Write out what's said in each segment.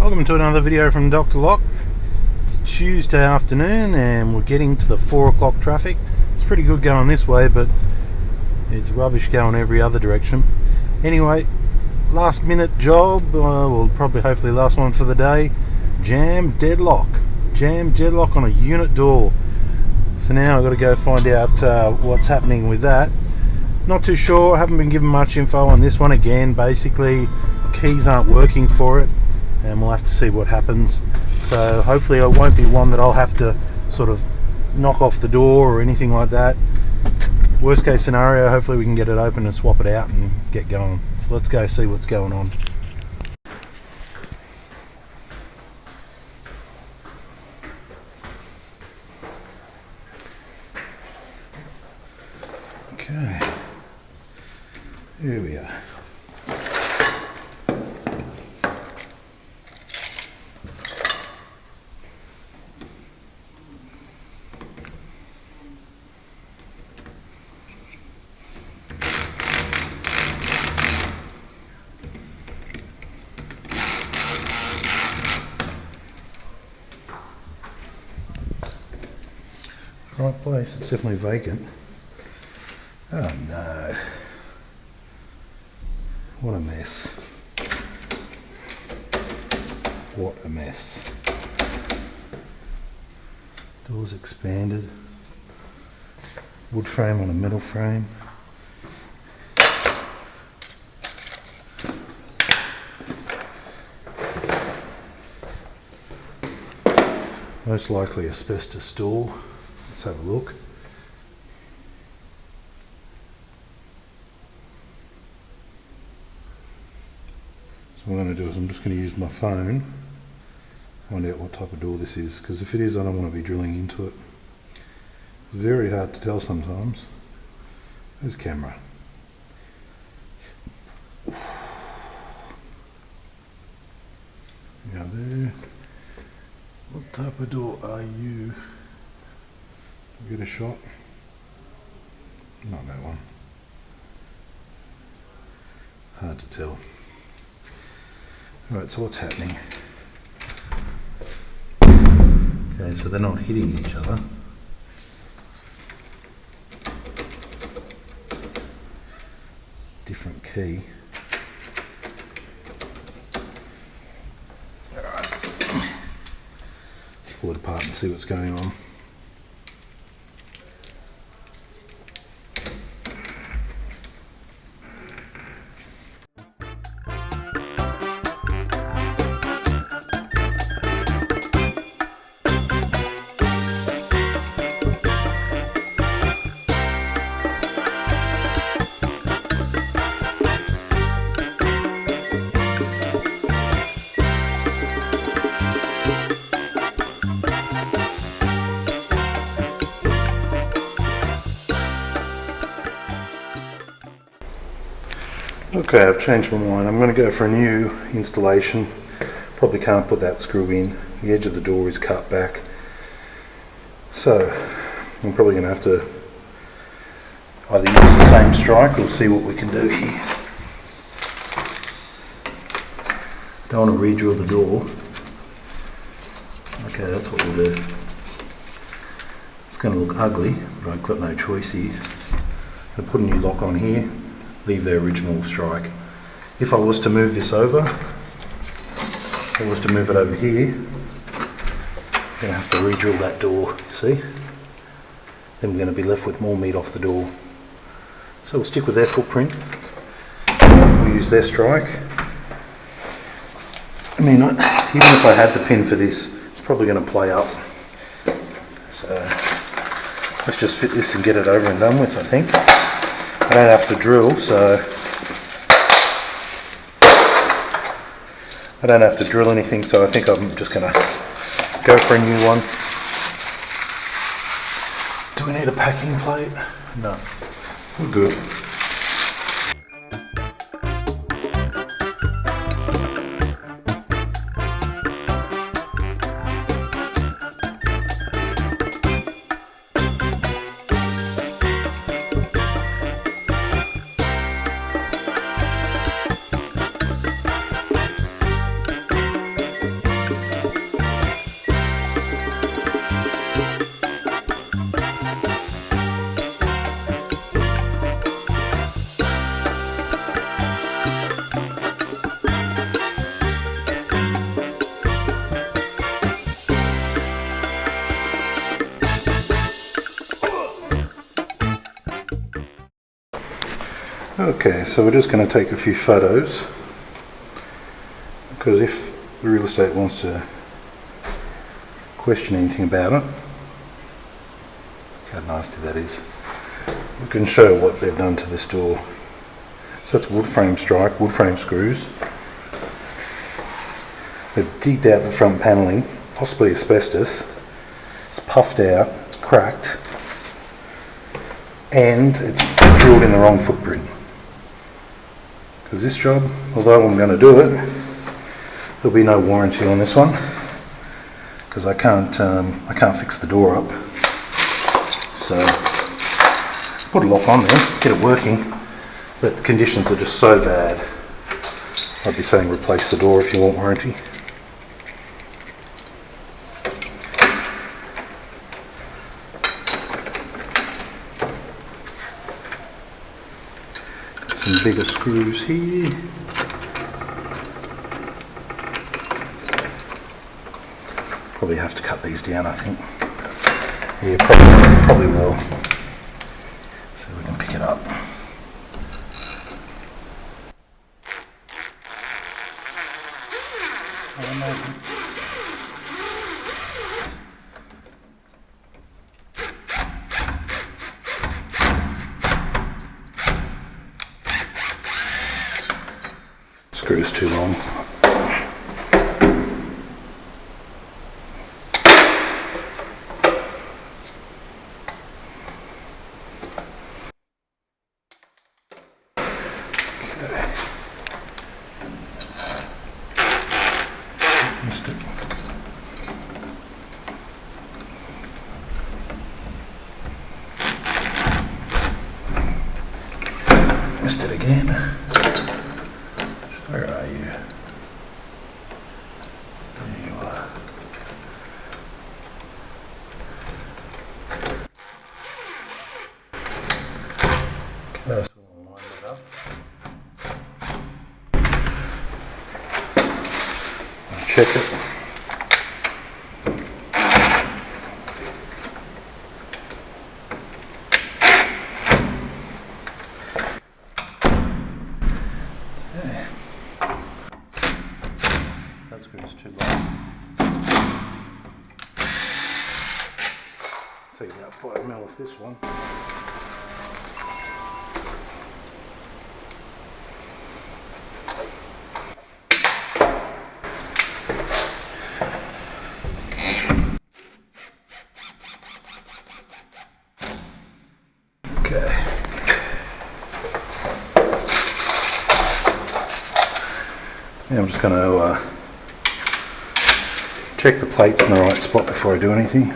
Welcome to another video from Dr. Lock. It's Tuesday afternoon and we're getting to the 4 o'clock traffic. It's pretty good going this way, but it's rubbish going every other direction. Anyway, last minute job, well probably hopefully last one for the day. Jam deadlock on a unit door. So now I've got to go find out what's happening with that. Not too sure, haven't been given much info on this one. Again, basically keys aren't working for it and we'll have to see what happens. So hopefully it won't be one that I'll have to sort of knock off the door or anything like that. Worst case scenario, hopefully we can get it open and swap it out and get going. So let's go see what's going on. Okay, here we are. Right place, it's definitely vacant. Oh no. What a mess. What a mess. Doors expanded. Wood frame on a metal frame. Most likely asbestos door. Let's have a look. So what I'm going to do is I'm just going to use my phone, find out what type of door this is, because if it is I don't want to be drilling into it. It's very hard to tell sometimes. There's camera. Now there. What type of door are you? Get a shot. Not that one. Hard to tell. Alright, so what's happening? Okay, so they're not hitting each other. Different key. Alright. Let's pull it apart and see what's going on. Okay, I've changed my mind. I'm going to go for a new installation. Probably can't put that screw in. The edge of the door is cut back. So I'm probably going to have to either use the same strike or see what we can do here. Don't want to re-drill the door. Okay, that's what we'll do. It's going to look ugly, but I've got no choice here. I'll put a new lock on here. Leave the original strike. If I was to move this over, if I was to move it over here, I'm going to have to re-drill that door, see? Then we're going to be left with more meat off the door. So we'll stick with their footprint. We'll use their strike. I mean, even if I had the pin for this, it's probably going to play up. So let's just fit this and get it over and done with, I think. I don't have to drill, so I don't have to drill anything, so I think I'm just going to go for a new one. Do we need a packing plate? No, we're good. Okay, so we're just going to take a few photos, because if the real estate wants to question anything about it, look how nasty that is, we can show what they've done to this door. So that's wood frame strike, wood frame screws. They've digged out the front panelling, possibly asbestos. It's puffed out, it's cracked, and it's drilled in the wrong footprint. Because this job, although I'm going to do it, there'll be no warranty on this one, because I can't fix the door up. So put a lock on there, get it working, but the conditions are just so bad. I'd be saying replace the door if you want warranty. Got some bigger screws here. Probably have to cut these down, I think. Yeah, probably will. So we can pick it up. Screw's too long. Missed it. Missed it again. Where are you? There you are. Okay, so we'll line that up. I'll check it. That screw's too long. Take about 5mm off this one. Okay. Yeah, I'm just going to check the plates in the right spot before I do anything.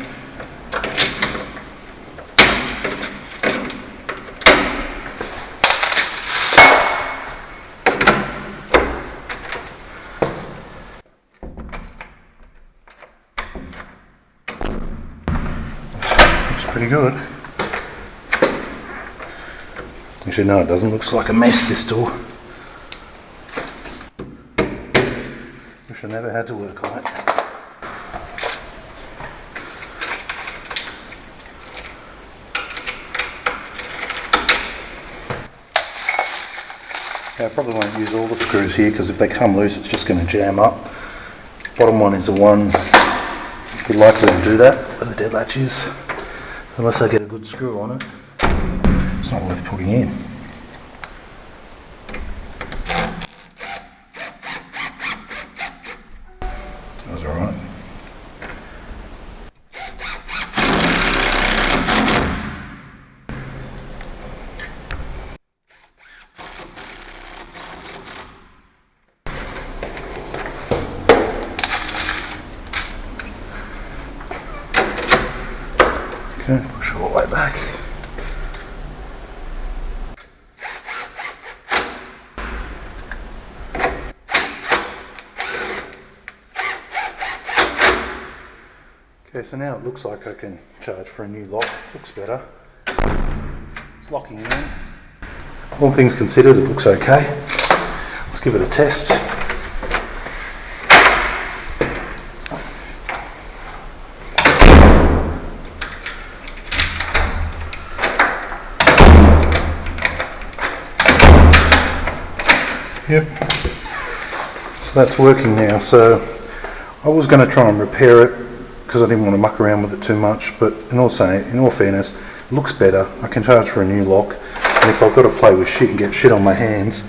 Looks pretty good. Actually, no, it doesn't. Looks like a mess, this door. Wish I never had to work on it. Yeah, I probably won't use all the screws here, because if they come loose it's just going to jam up. Bottom one is the one you're likely to do that, where the dead latch is. Unless I get a good screw on it, it's not worth putting in. That was alright. Okay, push all the way back. Okay, so now it looks like I can charge for a new lock. Looks better. It's locking in. All things considered, it looks okay. Let's give it a test. Yep. So that's working now. So I was going to try and repair it because I didn't want to muck around with it too much, but in all fairness, it looks better. I can charge for a new lock, and if I've got to play with shit and get shit on my hands,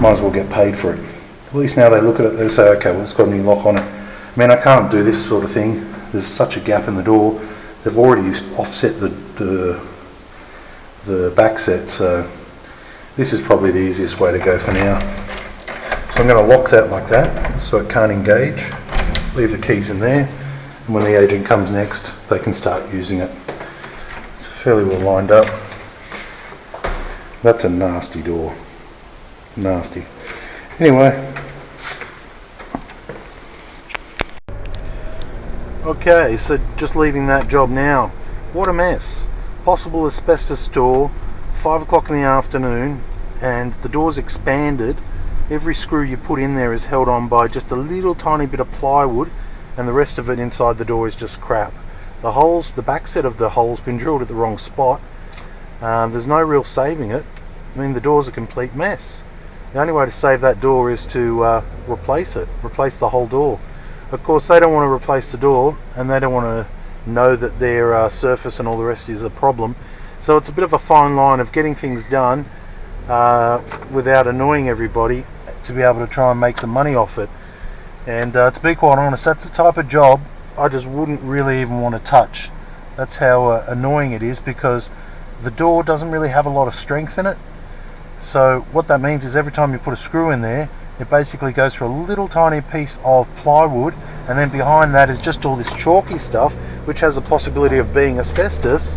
might as well get paid for it. At least now they look at it, they say, okay, well, it's got a new lock on it. I mean, I can't do this sort of thing. There's such a gap in the door. They've already offset the back set, so this is probably the easiest way to go for now. So I'm going to lock that like that, so it can't engage. Leave the keys in there, and when the agent comes next, they can start using it. It's fairly well lined up. That's a nasty door. Nasty. Anyway. Okay, so just leaving that job now. What a mess. Possible asbestos door, 5 o'clock in the afternoon, and the door's expanded. Every screw you put in there is held on by just a little tiny bit of plywood, and the rest of it inside the door is just crap. The holes, the back set of the hole's been drilled at the wrong spot. There's no real saving it. I mean, the door's a complete mess. The only way to save that door is to replace the whole door. Of course, they don't want to replace the door, and they don't want to know that their surface and all the rest is a problem. So it's a bit of a fine line of getting things done without annoying everybody, to be able to try and make some money off it. And to be quite honest, that's the type of job I just wouldn't really even want to touch. That's how annoying it is, because the door doesn't really have a lot of strength in it. So what that means is every time you put a screw in there, it basically goes through a little tiny piece of plywood, and then behind that is just all this chalky stuff, which has the possibility of being asbestos.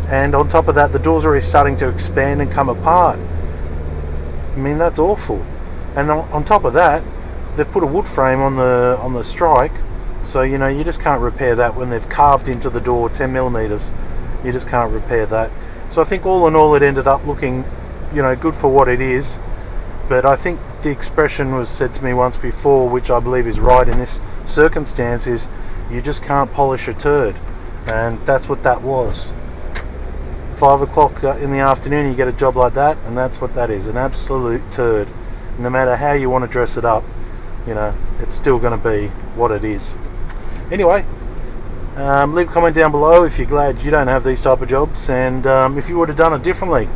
And on top of that, the door's already starting to expand and come apart. I mean, that's awful. And on top of that, they've put a wood frame on the strike, so you know, you just can't repair that when they've carved into the door 10 millimeters. You just can't repair that. So I think all in all, it ended up looking, you know, good for what it is. But I think the expression was said to me once before, which I believe is right in this circumstance, is you just can't polish a turd. And that's what that was. 5 o'clock in the afternoon, you get a job like that, and that's what that is, an absolute turd. No matter how you want to dress it up, you know, it's still going to be what it is. Anyway, leave a comment down below if you're glad you don't have these type of jobs, and if you would have done it differently,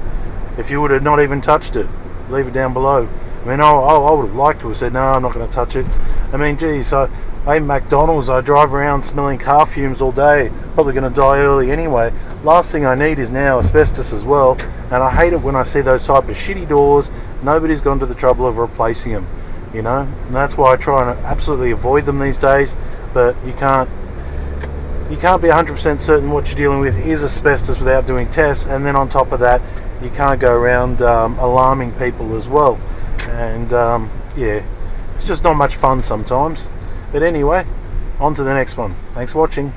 if you would have not even touched it, leave it down below. I mean, I would have liked to have said, no, I'm not going to touch it. I mean, geez, I eat McDonald's, I drive around smelling car fumes all day, probably going to die early anyway. Last thing I need is now asbestos as well, and I hate it when I see those type of shitty doors. Nobody's gone to the trouble of replacing them, you know, and that's why I try and absolutely avoid them these days. But you can't be 100% certain what you're dealing with is asbestos without doing tests, and then on top of that, you can't go around alarming people as well. And yeah, it's just not much fun sometimes. But anyway, on to the next one. Thanks for watching.